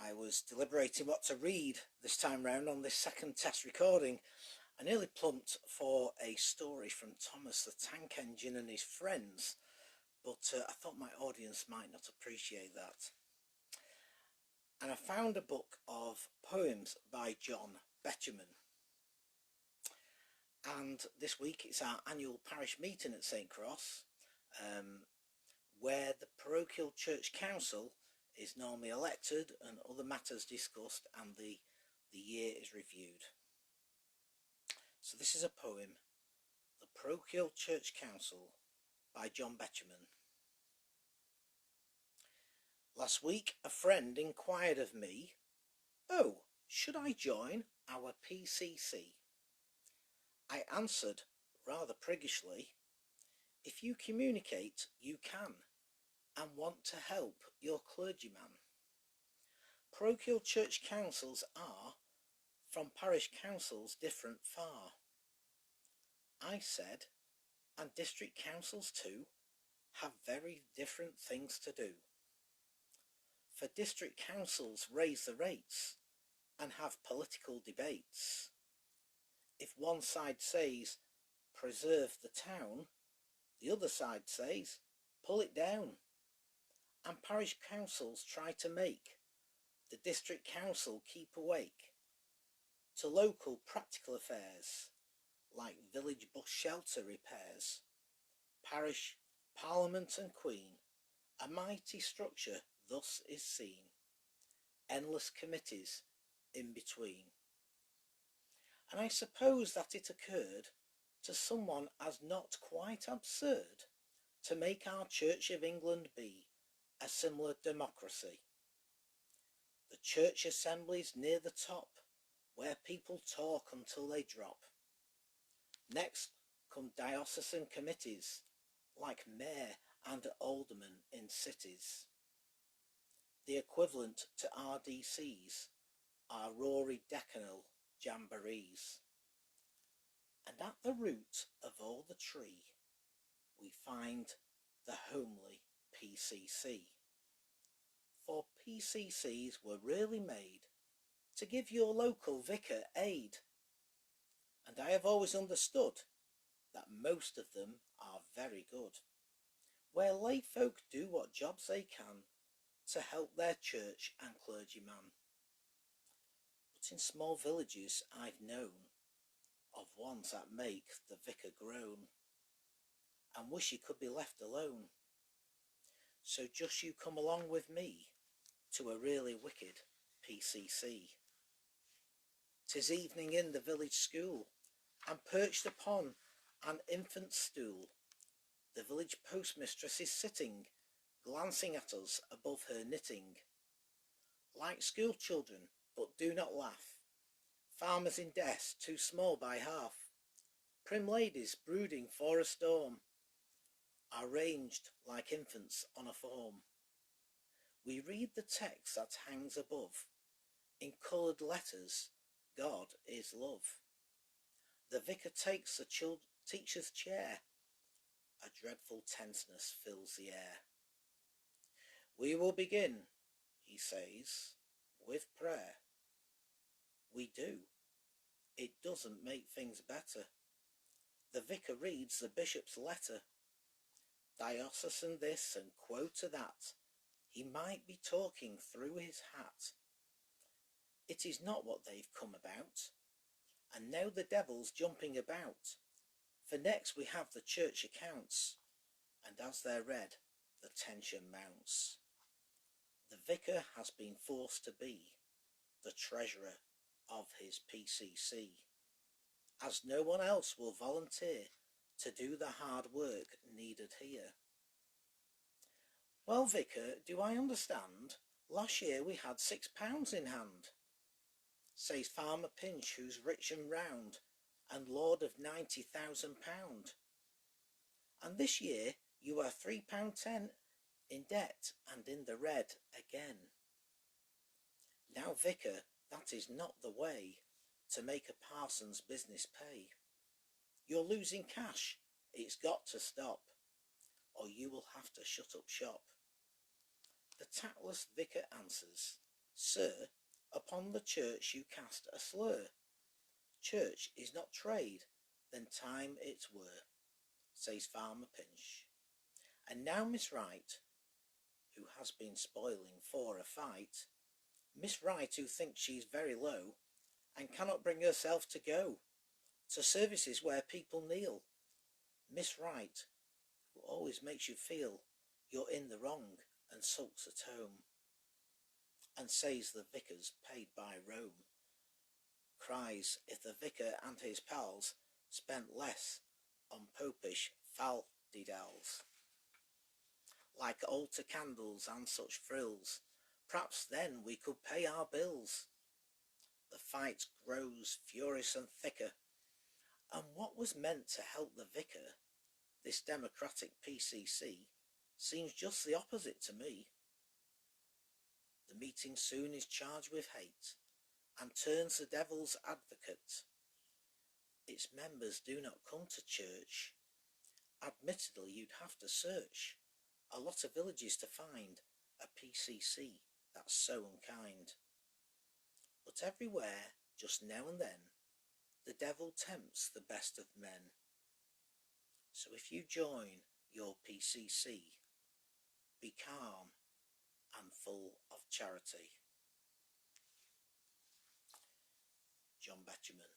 I was deliberating what to read this time round on this second test recording. I nearly plumped for a story from Thomas the Tank Engine and his friends, but I thought my audience might not appreciate that. And I found a book of poems by John Betjeman. And this week it's our annual parish meeting at St. Cross, where the Parochial Church Council is normally elected and other matters discussed, and the year is reviewed. So this is a poem, The Parochial Church Council by John Betjeman. Last week a friend inquired of me, "Oh, should I join our PCC?" I answered rather priggishly, "If you communicate, you can, and want to help your clergyman." Parochial church councils are, from parish councils, different far. I said, and district councils too have very different things to do. For district councils raise the rates and have political debates. If one side says, preserve the town, the other side says, pull it down. And parish councils try to make the district council keep awake to local practical affairs like village bus shelter repairs. Parish, parliament and queen, a mighty structure thus is seen, endless committees in between. And I suppose that it occurred to someone as not quite absurd to make our Church of England be a similar democracy. The church assemblies near the top, where people talk until they drop. Next come diocesan committees, like mayor and aldermen in cities. The equivalent to RDCs are Rory Decanal jamborees. And at the root of all the tree, we find the homely PCC. For PCCs were really made to give your local vicar aid. And I have always understood that most of them are very good, where lay folk do what jobs they can to help their church and clergyman. But in small villages I've known of ones that make the vicar groan and wish he could be left alone. So just you come along with me to a really wicked PCC. 'Tis evening in the village school, and perched upon an infant stool, the village postmistress is sitting, glancing at us above her knitting. Like school children, but do not laugh, farmers in desk too small by half, prim ladies brooding for a storm, are ranged like infants on a form. We read the text that hangs above, in coloured letters, God is love. The vicar takes the teacher's chair, a dreadful tenseness fills the air. We will begin, he says, with prayer. We do. It doesn't make things better. The vicar reads the bishop's letter. Diocesan this and quota that. He might be talking through his hat. It is not what they've come about. And now the devil's jumping about. For next we have the church accounts, and as they're read, the tension mounts. The vicar has been forced to be the treasurer of his PCC, as no one else will volunteer to do the hard work needed here. Well, vicar, do I understand? Last year we had £6 in hand, says Farmer Pinch, who's rich and round, and lord of £90,000. And this year you are £3.10 in debt and in the red again. Now, vicar, that is not the way to make a parson's business pay. You're losing cash, it's got to stop, or you will have to shut up shop. The tactless vicar answers, Sir, upon the church you cast a slur. Church is not trade, then time it were, says Farmer Pinch. And now Miss Wright, who has been spoiling for a fight, Miss Wright, who thinks she's very low, and cannot bring herself to go to services where people kneel. Miss Wright, who always makes you feel you're in the wrong, and sulks at home, and says the vicar's paid by Rome, cries if the vicar and his pals spent less on popish fal-de-dals, like altar candles and such frills, perhaps then we could pay our bills. The fight grows furious and thicker, and what was meant to help the vicar, this democratic PCC, seems just the opposite to me. The meeting soon is charged with hate, and turns the devil's advocate. Its members do not come to church. Admittedly, you'd have to search a lot of villages to find a PCC that's so unkind. But everywhere, just now and then, the devil tempts the best of men. So if you join your PCC, be calm and full of charity. John Betjeman.